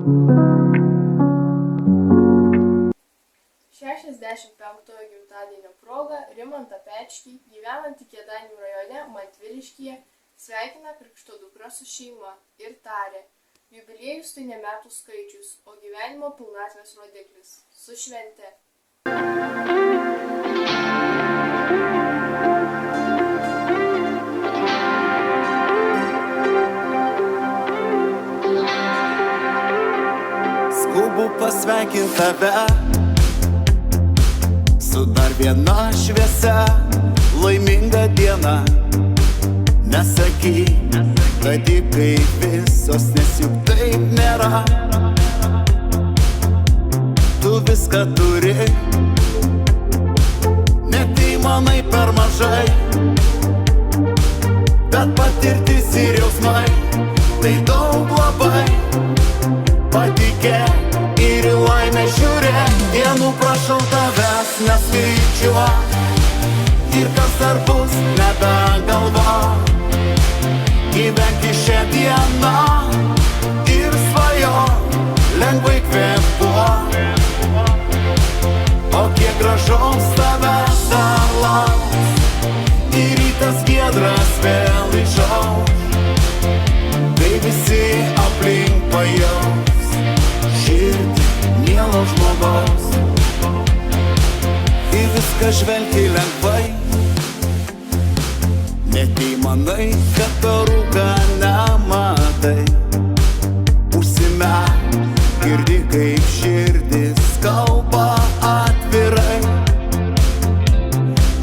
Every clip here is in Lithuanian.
65-ojo gimtadienio proga Rimantą Pečkį, gyvenantį Kėdainių rajone Mantviliškyje, sveikina krikšto dukra su šeima ir taria: jubiliejus tai ne metų skaičius, o gyvenimo pilnatvės rodiklis. Su švente! Skubu pasveikinti tave su dar viena šviesia, laiminga diena. Nesakyk, kad ji kaip visos, nes juk taip nėra. Tu viską turi, net įmanai per mažai, bet patirtis ir jausmai tai daug labai. Patikėk ir į laimę žiūrėk, dienų prašau tavęs neskaičiuok, ir kas dar bus nebegalvok. Gyvenk šią dieną ir svajok, lengvai kvėpuok, o kiek gražaus tavęs dar lauks, ir rytas giedras vėl išauš, kai visi aplink pajaus širdį mielo žmogaus. Į viską žvelgi lengvai, net įmanai, kad per rūką nematai. Užsimerk, girdi kaip širdis kalba atvirai,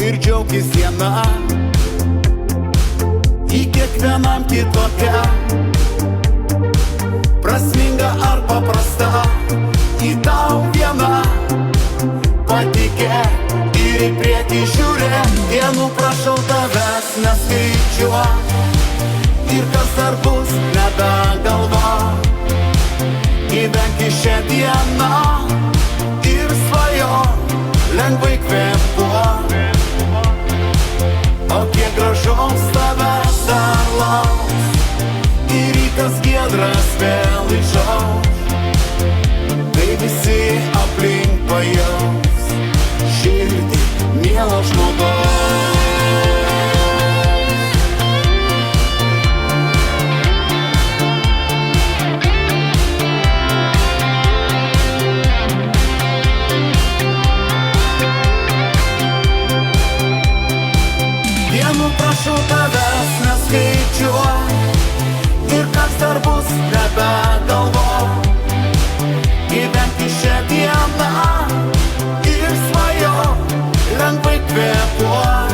ir džiaukis diena, į kiekvienam kitokia, prasminga ar paprasta, į tau viena. Patikėk ir į priekį žiūrėk, dienų prašau tavęs neskaičiuok, ir kas dar bus nebegalvok. Gyvenk šią dieną ir svajok, lengvai kvėpuok, o kiek gražaus tavęs dar lauks, ir rytas giedras vėl išauš, kai visi aplink pajaus širdį mielo žmogaus. Dienų prašau tavęs neskaičiuok, ir kas dar bus nebegalvok. Gyvenk šią dieną ir svajok, lengvai kvėpuok,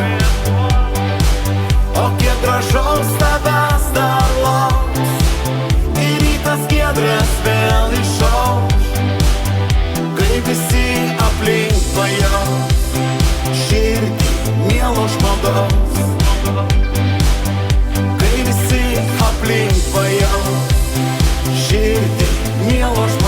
o kiek gražaus tavęs dar lauks, ir rytas giedras vėl išauš, kai visi aplink pajaus širdį mielo žmogaus. Kai visi aplink pajaus širdį mielo žmogaus.